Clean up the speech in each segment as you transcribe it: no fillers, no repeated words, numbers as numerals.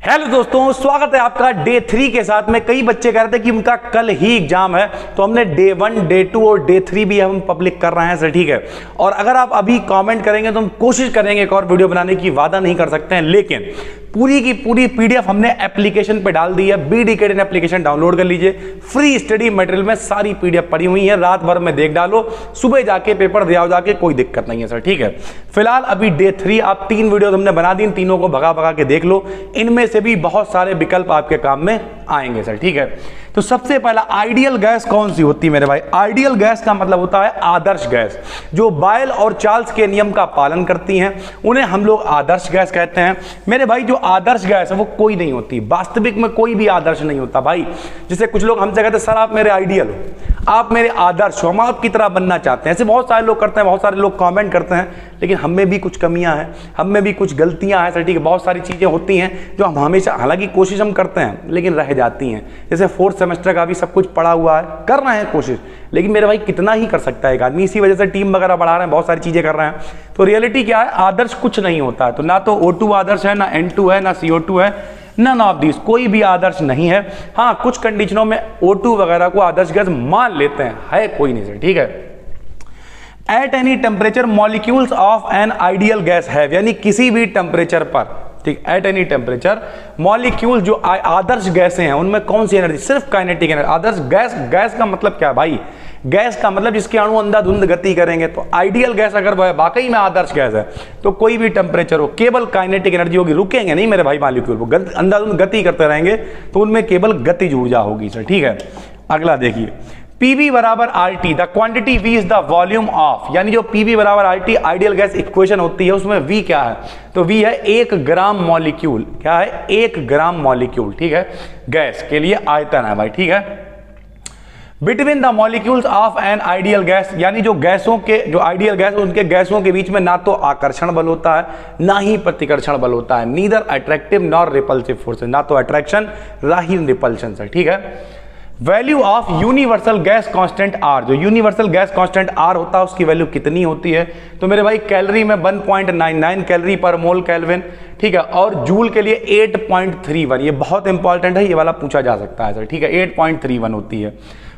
Hello दोस्तों, स्वागत है आपका डे 3 के साथ में। कई बच्चे कह रहे थे कि उनका कल ही एग्जाम है, तो हमने डे 1, डे 2 और डे 3 भी हम पब्लिक कर रहे हैं सर, ठीक है। और अगर आप अभी कमेंट करेंगे तो हम कोशिश करेंगे एक और वीडियो बनाने की, वादा नहीं कर सकते हैं, लेकिन पूरी की पूरी पीडीएफ हमने एप्लीकेशन पे डाल दी है। BD एप्लीकेशन डाउनलोड कर लीजिए, फ्री स्टडी मटेरियल में सारी पीडीएफ पड़ी हुई है, रात भर में देख डालो, सुबह जाके पेपर दे आओ जाके, कोई दिक्कत नहीं है सर, ठीक है। फिलहाल अभी डे 3 आप 3 वीडियो हमने बना दी, तीनों को भगा भगा के देख लो, इनमें से भी बहुत सारे विकल्प आपके काम में आएंगे सर, ठीक है। तो सबसे पहला, आइडियल गैस कौन सी होती है मेरे भाई? आइडियल गैस का मतलब होता है आदर्श गैस, जो बायल और चार्ल्स के नियम का पालन करती हैं, उन्हें हम लोग आदर्श गैस कहते हैं मेरे भाई। जो आदर्श गैस है वो कोई नहीं होती, वास्तविक में कोई भी आदर्श नहीं होता भाई। जैसे कुछ लोग हमसे कहते हैं सर आप मेरे आइडियल हो, आप मेरे आदर्श हो, हम आपकी तरह बनना चाहते हैं, ऐसे बहुत सारे लोग करते हैं, बहुत सारे लोग कमेंट करते हैं, लेकिन हम में भी कुछ कमियां हैं, हम में भी कुछ गलतियां हैं सर, ठीक है। बहुत सारी चीजें होती हैं जो हम हमेशा, हालांकि कोशिश हम करते हैं लेकिन रह जाती हैं। जैसे 4th सेमेस्टर का भी सब कुछ पड़ा हुआ है, कर रहे हैं कोशिश, लेकिन मेरे भाई कितना ही कर सकता है एक आदमी। इसी वजह से टीम वगैरह बढ़ा रहे हैं, बहुत सारी चीजें कर रहे हैं। तो रियलिटी क्या है, आदर्श कुछ नहीं होता है। तो ना तो O2 आदर्श है, ना N2 है, ना CO2 है, नन ऑफ दिस, कोई भी आदर्श नहीं है। हाँ, कुछ कंडीशनों में O2 वगैरह को आदर्श गैस मान लेते हैं, है कोई नहीं सर, ठीक है। At any temperature molecules of an ideal gas है, यानी किसी भी टेम्परेचर पर, ठीक, एट एनी टेम्परेचर मॉलिक्यूल जो आदर्श गैसें हैं उनमें कौन सी एनर्जी? सिर्फ काइनेटिक एनर्जी। आदर्श गैस, गैस का मतलब क्या भाई? गैस का मतलब जिसके अणु अंधाधुंध गति करेंगे। तो आइडियल गैस अगर वह वाकई में आदर्श गैस है तो कोई भी टेम्परेचर हो, केवल काइनेटिक एनर्जी होगी, रुकेंगे नहीं मेरे भाई मॉलिक्यूल, वो अंधाधुंध गति करते रहेंगे तो उनमें केवल गतिज ऊर्जा होगी सर, ठीक है। अगला देखिए, PV बराबर RT, the quantity V is the volume of, यानी जो PV बराबर RT आइडियल गैस इक्वेशन होती है, उसमें V क्या है? तो V है 1 ग्राम मॉलिक्यूल। क्या है? 1 ग्राम मॉलिक्यूल, ठीक है। गैस के लिए आयतन है भाई, ठीक है। Between the molecules of an ideal gas, यानी जो गैसों के, जो आइडियल गैस उनके गैसों के बीच में ना तो आकर्षण बल होता है ना ही प्रतिकर्षण बल होता है, neither attractive nor repulsive forces, ना तो अट्रैक्शन ना ही रिपल्शन सर, ठीक है। Value of universal gas constant R, जो यूनिवर्सल गैस कांस्टेंट R होता है उसकी वैल्यू कितनी होती है? तो मेरे भाई कैलोरी में 1.99 कैलोरी पर मोल केल्विन, ठीक है। और जूल के लिए 8.31, ये बहुत इंपॉर्टेंट है, ये वाला पूछा जा सकता है सर, ठीक है। 8.31 होती है।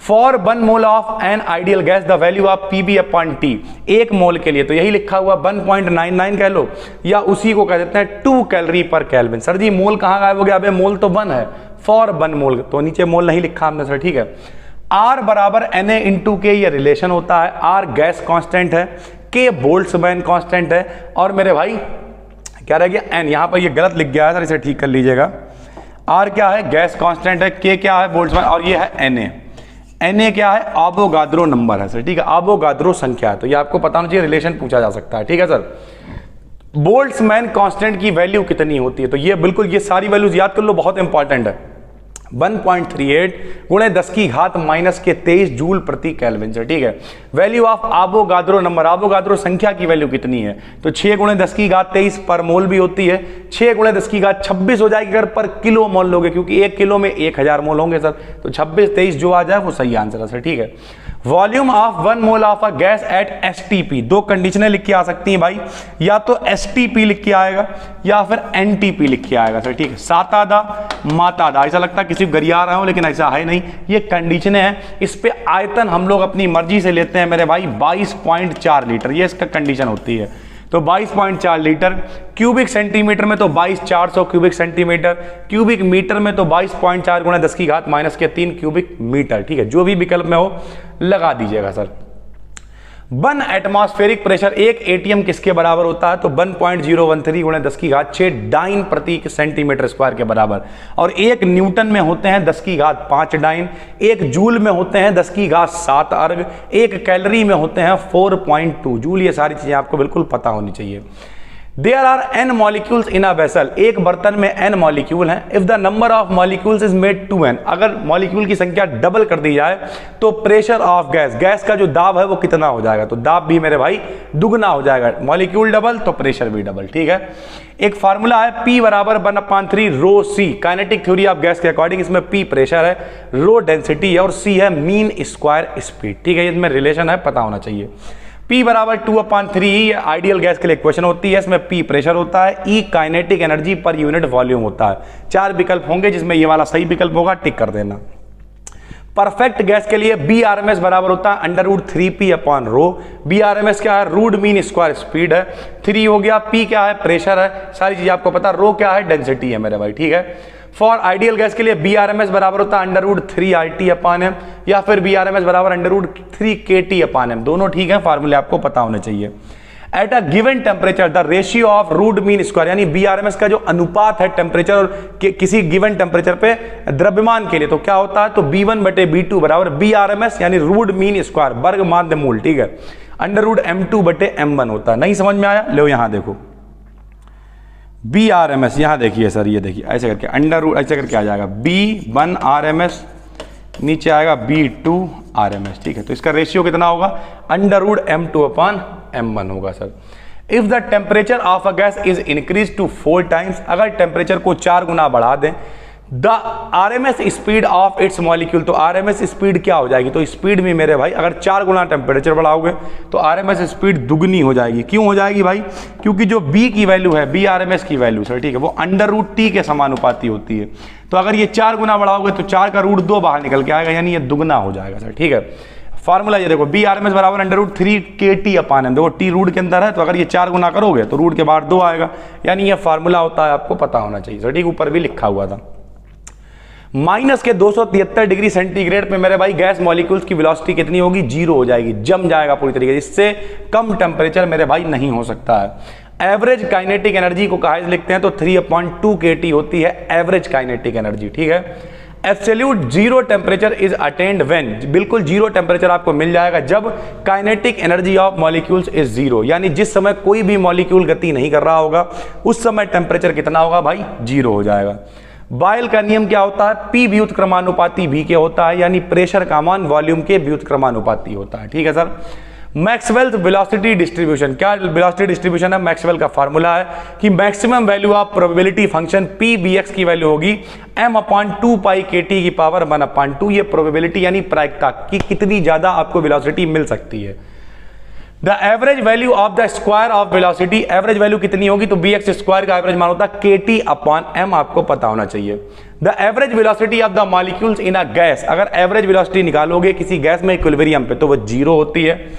For 1 mole of an ideal gas the value of PV upon T, 1 मोल के लिए तो यही लिखा हुआ 1.99 कह लो, या उसी को कह देते हैं 2 कैलोरी पर केल्विन। सर जी मोल कहाँ गायब हो गया? अबे मोल तो 1 है, फॉर 1 मोल, तो नीचे मोल नहीं लिखा हमने सर, ठीक है। R बराबर Na इंटू के, ये रिलेशन होता है। R गैस कांस्टेंट है, K बोल्ट्जमैन कांस्टेंट है, और मेरे भाई क्या रह गया? N, यहां पर ये गलत लिख गया है सर, इसे ठीक कर लीजिएगा। R क्या है? गैस कांस्टेंट है, K क्या है? बोल्ट्जमैन, और ये है Na। Na क्या है? आवोगाद्रो नंबर है सर, ठीक है, आवोगाद्रो संख्या है, तो ये आपको पता होना चाहिए, रिलेशन पूछा जा सकता है, ठीक है सर। बोल्ट्जमैन कांस्टेंट की वैल्यू कितनी होती है? तो ये बिल्कुल, ये सारी वैल्यूज याद कर लो, बहुत इंपॉर्टेंट है। 1.38 गुणे 10 की घात माइनस के 23 जूल प्रति केल्विन से, ठीक है। Value of Avogadro number, Avogadro संख्या की वैल्यू कितनी है? तो 6 गुणे 10 की घात 23 पर मोल भी होती है, 6 गुणे 10 की घात 26 हो जाएगी अगर पर किलो मोल लोगे, क्योंकि 1 किलो में 1000 मोल होंगे सर, तो 26 23 जो आ जाए वो सही आंसर है सर, ठीक है। Volume of 1 mole of a gas at STP, 2 कंडीशनें लिख के आ सकती हैं भाई, या तो STP लिख के आएगा या फिर NTP लिख के आएगा सर, ठीक है। सातादा मातादा, ऐसा लगता है किसी को गरिया रहा हूं, लेकिन ऐसा है नहीं, ये कंडीशनें हैं। इस पे आयतन हम लोग अपनी मर्जी से लेते हैं मेरे भाई, 22.4 लीटर, ये इसका कंडीशन होती है। तो 22.4 लीटर, क्यूबिक सेंटीमीटर में तो 22,400 क्यूबिक सेंटीमीटर, क्यूबिक मीटर में तो 22.4 गुणा 10 की घात माइनस के 3 क्यूबिक मीटर, ठीक है। जो भी विकल्प में हो लगा दीजिएगा सर। 1 एटमॉस्फेरिक प्रेशर, 1 ATM किसके बराबर होता है? तो 1.013 गुणे 10 की घात 6 डाइन प्रति सेंटीमीटर स्क्वायर के बराबर, और 1 न्यूटन में होते हैं 10 की घात 5 डाइन, 1 जूल में होते हैं 10 की घात 7 अर्ग, 1 कैलोरी में होते हैं 4.2 जूल। ये सारी चीजें आपको बिल्कुल पता होनी चाहिए। There are n molecules in a vessel, एक बर्तन में n मॉलिक्यूल हैं। If the number of molecules is made to n, अगर मॉलिक्यूल की संख्या डबल कर दी जाए तो प्रेशर ऑफ गैस, गैस का जो दाब है वो कितना हो जाएगा? तो दाब भी मेरे भाई दुगना हो जाएगा, मॉलिक्यूल डबल तो प्रेशर भी डबल, ठीक है। एक फार्मूला है P बराबर 1/3 रो C, kinetic theory of gas के अकॉर्डिंग, इसमें P प्रेशर है, रो डेंसिटी है और C है मीन स्क्वायर स्पीड, ठीक है। इसमें रिलेशन है, पता होना चाहिए। P बराबर 2/3, ये आइडियल गैस के लिए इक्वेशन होती है। इसमें P प्रेशर होता है, E kinetic energy per unit volume होता है। 4 विकल्प होंगे जिसमें ये वाला सही विकल्प होगा, टिक कर देना। परफेक्ट गैस के लिए बी आर एम एस बराबर होता है √3p/ρ। B R M S क्या है? रूट मीन स्क्वायर स्पीड है। 3 हो गया, पी क्या है? प्रेशर है, सारी चीजें आपको पता। रो क्या है? डेंसिटी है मेरे भाई, ठीक है। फॉर आइडियल गैस के लिए बी आर एम एस बराबर होता है √3RT/m या फिर बी आर एम एस बराबर √3KT/m, दोनों ठीक है, फार्मूले आपको पता होने चाहिए। At a given temperature the ratio of root mean square, यानी बीआरएमएस का जो अनुपात है टेम्परेचर और किसी गिवन टेम्परेचर पे द्रव्यमान के लिए, तो क्या होता है? तो B1/B2 बराबर बीआरएमएस यानी रूट मीन स्क्वायर वर्ग माध्य मूल, ठीक है, √M2/M1 होता है। नहीं समझ में आया? लो यहां देखो बीआरएमएस, यहां देखिए सर, ये देखिए ऐसे करके अंडर ऐसे करके आ जाएगा B1RMS, नीचे आएगा B2RMS, ठीक है। तो इसका रेशियो कितना होगा? √M2/M1 होगा sir. If the temperature of a gas is increase to 4 times, अगर टेम्परेचर को 4 गुना बढ़ा दें, the RMS speed of its molecule, तो आरएमएस स्पीड क्या हो जाएगी? तो स्पीड में मेरे भाई अगर 4 गुना टेम्परेचर बढ़ाओगे तो आरएमएस स्पीड दुगनी हो जाएगी। क्यों हो जाएगी भाई? क्योंकि जो बी की वैल्यू है, बी आरएमएस की वैल्यू सर, ठीक है, वो √T के समानुपाती होती है। तो अगर ये 4 गुना बढ़ाओगे तो 4 का √2 बाहर निकल के आएगा, यानी ये दुगना हो जाएगा सर, ठीक है। फार्मूला ये देखो, बी आरएमएस बराबर √3KT/m, देखो T रूट के अंदर है, तो अगर ये 4 गुना करोगे तो रूट के बाहर 2 आएगा, यानी ये फार्मूला होता है, आपको पता होना चाहिए सर, ठीक, ऊपर भी लिखा हुआ था। माइनस के 273 डिग्री सेंटीग्रेड पे मेरे भाई गैस मॉलिक्यूल्स की वेलोसिटी कितनी होगी? 0 हो जाएगी, जम जाएगा पूरी तरीके से। इससे कम टेम्परेचर मेरे भाई नहीं हो सकता है। एवरेज काइनेटिक एनर्जी को कहा लिखते हैं तो 3/2 KT होती है एवरेज काइनेटिक एनर्जी, ठीक है। Absolute zero temperature is attend when, बिल्कुल जीरो टेम्परेचर आपको मिल जाएगा जब kinetic energy of molecules is 0, यानी जिस समय कोई भी मॉलिक्यूल गति नहीं कर रहा होगा उस समय टेम्परेचर कितना होगा भाई? 0 हो जाएगा। बॉयल का नियम क्या होता है? P व्युत्क्रमानुपाती V के होता है, यानी प्रेशर का मान वॉल्यूम के व्युत्क्रमानुपाती होता है, ठीक है सर। मैक्सवेल वेलोसिटी डिस्ट्रीब्यूशन, क्या वेलोसिटी डिस्ट्रीब्यूशन है? मैक्सवेल का फार्मूला है कि maximum value of probability function PVx की वैल्यू होगी m/2π/KT⁴ ये प्रोबेबिलिटी यानी प्रायिकता कि कितनी ज्यादा आपको वेलोसिटी मिल सकती है। The average value of the square of velocity, average value कितनी होगी? तो bx स्क्वायर का एवरेज मान होता है KT/m, आपको पता होना चाहिए। The average velocity of the molecules in a gas, अगर एवरेज वेलोसिटी निकालोगे किसी गैस में इक्विलिब्रियम पे तो वो 0 होती है।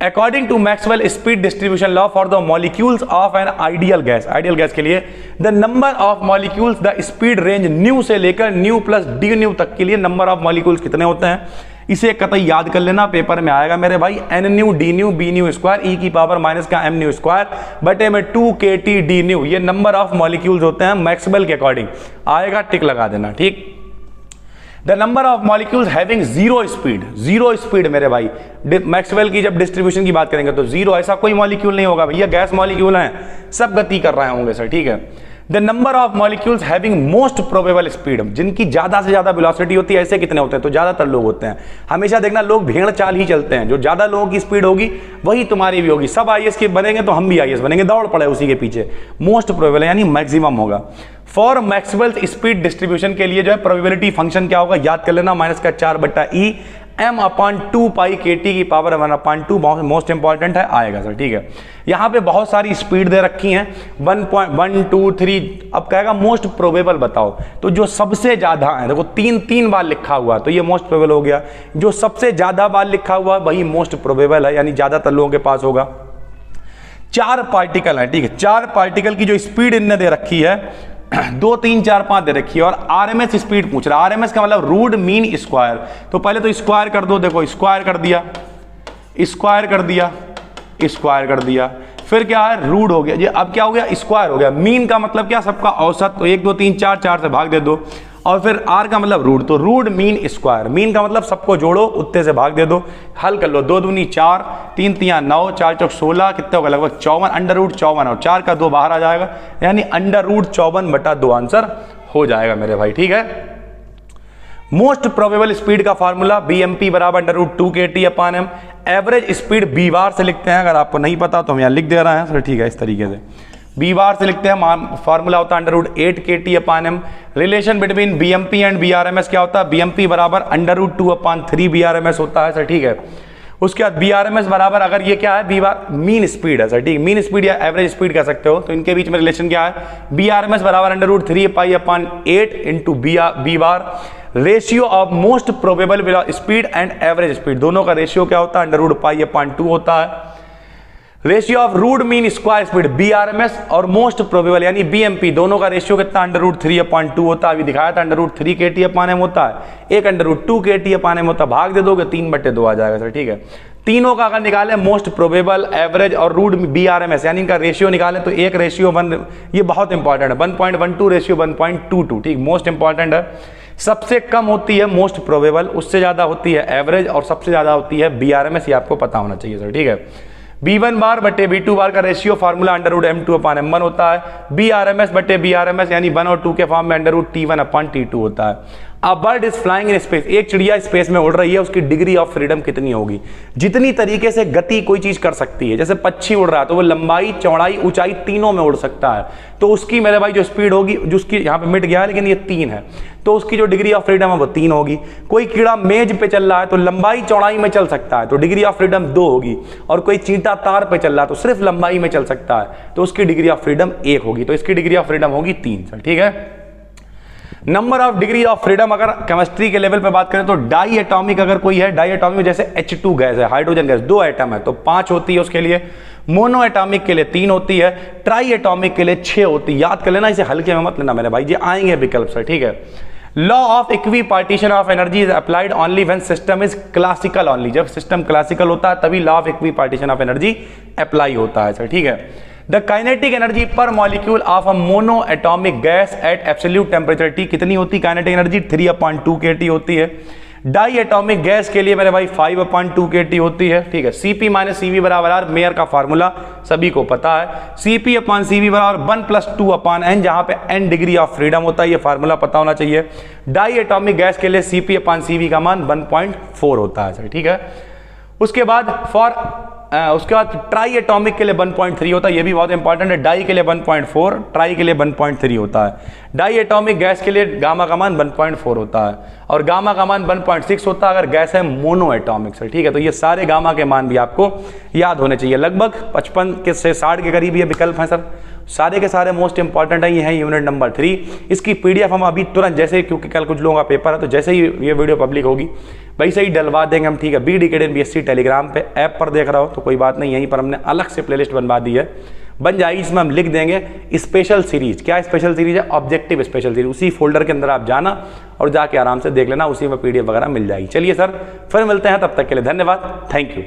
According to Maxwell speed distribution law for the molecules of an ideal gas, ideal gas के लिए the number of molecules, the speed range nu से लेकर न्यू प्लस डी न्यू तक के लिए नंबर ऑफ मॉलिक्यूल्स कितने होते हैं? इसे कतई याद कर लेना, पेपर में आएगा मेरे भाई, n nu d nu b nu square e की पावर माइनस का m न्यू स्क्वायर बटे में 2KT डी न्यू, ये नंबर ऑफ मॉलिक्यूल्स होते हैं मैक्सवेल के अकॉर्डिंग, आएगा, टिक लगा देना, ठीक। The number of molecules having zero speed मेरे भाई, मैक्सवेल की जब डिस्ट्रीब्यूशन की बात करेंगे तो 0, ऐसा कोई मॉलिक्यूल नहीं होगा भैया, गैस मॉलिक्यूल हैं, सब गति कर रहे होंगे सर, ठीक है। The number of molecules having most probable speed, जिनकी ज्यादा से ज्यादा वेलोसिटी होती है, ऐसे कितने होते हैं? तो ज्यादातर लोग होते हैं। हमेशा देखना लोग भेड़ चाल ही चलते हैं, जो ज्यादा लोगों की स्पीड होगी वही तुम्हारी भी होगी। सब आईएएस के बनेंगे तो हम भी आईएएस बनेंगे, दौड़ पड़े उसी के पीछे। मोस्ट प्रोबेबल यानी मैक्सिमम होगा। फॉर मैक्सवेल स्पीड डिस्ट्रीब्यूशन के लिए जो है प्रोबेबिलिटी फंक्शन क्या होगा? याद कर लेना, -4/E m/2π/KT⁴ मोस्ट इंपॉर्टेंट है, आएगा सर, ठीक है। यहां पे बहुत सारी स्पीड दे रखी हैं 1.1 2 3, अब कहेगा मोस्ट प्रोबेबल बताओ, तो जो सबसे ज्यादा है, देखो 3 बार लिखा हुआ तो ये मोस्ट प्रोबेबल हो गया, जो सबसे ज्यादा बार लिखा हुआ वही मोस्ट प्रोबेबल है, यानी ज्यादातर लोगों के पास होगा। 4 पार्टिकल है, ठीक है, 4 पार्टिकल की जो स्पीड इनने दे रखी है 2 3 4 5 दे रखी है, और आरएमएस स्पीड पूछ रहा है। आरएमएस का मतलब रूट मीन स्क्वायर, तो पहले तो स्क्वायर कर दो, देखो स्क्वायर कर दिया, स्क्वायर कर दिया, स्क्वायर कर दिया, फिर क्या है? रूट हो गया, ये अब क्या हो गया? स्क्वायर हो गया। मीन का मतलब क्या? सबका औसत, तो 1 2 3 4 4 से भाग दे दो, और फिर आर का मतलब रूट, तो रूट मीन स्क्वायर, मीन का मतलब सबको जोड़ो, उत्ते से भाग दे दो, हल कर लो, 2 दूनी 4 3 3 9 4 चौक 16, कितने होगा? लगभग 54, √54, और 4 का 2 बाहर आ जाएगा, यानी √54/2 आंसर हो जाएगा मेरे भाई, ठीक है। मोस्ट प्रोबेबल स्पीड का फार्मूला BMP बराबर √2KT/m, एवरेज स्पीड B बार से लिखते हैं, अगर आपको नहीं पता तो हम यहाँ लिख दे रहे हैं सर, ठीक है, इस तरीके से B बार से लिखते हैं, फार्मूला होता है √8KT/m। Relation between BMP and BRMS क्या होता है? BMP बराबर √2/3 BRMS होता है सर, ठीक है। उसके बाद BRMS बराबर, अगर ये क्या है, बी बार मीन स्पीड है सर, ठीक है, मीन स्पीड या एवरेज स्पीड कह सकते हो, तो इनके बीच में रिलेशन क्या है, BRMS बराबर √3π/8 into B bar, ratio of most probable speed and average speed, दोनों का रेशियो क्या होता है, √π/2 होता है। Ratio of root mean square speed BRMS और मोस्ट प्रोबेबल यानी BMP, दोनों का रेशियो कितना, √3/2 होता है। अभी दिखाया था √3 kT/m होता है, एक √2 kT/m होता है, भाग दे दोगे 3/2 आ जाएगा सर, ठीक है। तीनों का अगर निकालें, मोस्ट प्रोबेबल, एवरेज और रूट BRMS यानी इनका रेशियो निकालें, तो 1:1, ये बहुत इंपॉर्टेंट है, 1.12 रेशियो 1.22, ठीक, मोस्ट इंपॉर्टेंट है। सबसे कम होती है मोस्ट प्रोबेबल, उससे ज्यादा होती है एवरेज और सबसे ज्यादा होती है BRMS, ये आपको पता होना चाहिए सर, ठीक है। B1 बार बटे B2 बार का रेशियो फार्मूला √m2/m1 होता है, BRMS बटे BRMS यानी 1 और 2 के फॉर्म में √T1/T2 होता है। A bird is flying in space, एक चिड़िया स्पेस में उड़ रही है, उसकी डिग्री ऑफ फ्रीडम कितनी होगी, जितनी तरीके से गति कोई चीज कर सकती है, जैसे पक्षी उड़ रहा है तो वो लंबाई, चौड़ाई, ऊंचाई तीनों में उड़ सकता है, तो उसकी मेरे भाई जो स्पीड होगी, जो उसकी यहाँ पे मिट गया है लेकिन ये 3 है, तो उसकी जो डिग्री ऑफ फ्रीडम है वो 3 होगी। कोई कीड़ा मेज पे चल रहा है तो लंबाई चौड़ाई में चल सकता है, तो डिग्री ऑफ फ्रीडम 2 होगी, और कोई चींटा तार पे चल रहा है तो सिर्फ लंबाई में चल सकता है, तो उसकी डिग्री ऑफ फ्रीडम 1 होगी, तो इसकी डिग्री ऑफ फ्रीडम होगी 3 सर, ठीक है। Number of degree of freedom, अगर केमिस्ट्री के लेवल पे बात करें तो डाई एटॉमिक अगर कोई है, डाई एटॉमिक जैसे H2 गैस है, हाइड्रोजन गैस, 2 एटम है तो 5 होती है उसके लिए, मोनो एटॉमिक के लिए 3 होती है, ट्राई एटॉमिक के लिए 6 होती है। याद कर लेना, इसे हल्के में मत लेना मेरे भाई, ये आएंगे विकल्प सर, ठीक है। Law of equi partition of energy is applied only when system is classical only, जब सिस्टम क्लासिकल होता है तभी law of equi partition of energy apply होता है सर, ठीक है। द काइनेटिक एनर्जी पर molecule of a mono atomic gas at absolute temperature T कितनी होती है काइनेटिक एनर्जी, 3/2 kT होती है। डाई एटॉमिक गैस के लिए मेरे भाई 5/2 kT होती है, ठीक है। Cp - Cv बराबर R, मेयर का फार्मूला सभी को पता है, Cp/Cv बराबर 1+2/n, जहां पे n डिग्री ऑफ फ्रीडम होता है, ये फार्मूला पता होना चाहिए। डाई एटॉमिक गैस के लिए Cp/Cv का मान 1.4 होता है सर, ठीक है। उसके बाद ट्राई एटॉमिक के लिए 1.3 होता है, ये भी बहुत इंपॉर्टेंट है। डाई के लिए 1.4, ट्राई के लिए 1.3 होता है। डाई एटॉमिक गैस के लिए गामा का मान 1.4 होता है और गामा का मान 1.6 होता है अगर गैस है मोनो एटॉमिक से, ठीक है। तो ये सारे गामा के मान भी आपको याद होने चाहिए। लगभग 55 से 60 के करीब ये विकल्प हैं सर, सारे के सारे मोस्ट इंपॉर्टेंट है। ये है यूनिट नंबर 3। इसकी PDF हम अभी तुरंत, जैसे क्योंकि कल कुछ लोगों का पेपर है तो जैसे ही ये वीडियो पब्लिक होगी वैसे ही डलवा देंगे हम, ठीक है। BD Academy BSc टेलीग्राम पे ऐप पर देख रहा हो तो कोई बात नहीं, यहीं पर हमने अलग से प्लेलिस्ट बनवा दी है, बन जाएगी। इसमें हम लिख देंगे स्पेशल सीरीज। क्या स्पेशल सीरीज है? Objective special series. उसी फोल्डर के अंदर आप जाना और जाके आराम से देख लेना, उसी में PDF वगैरह मिल जाएगी। चलिए सर, फिर मिलते हैं, तब तक के लिए धन्यवाद, थैंक यू।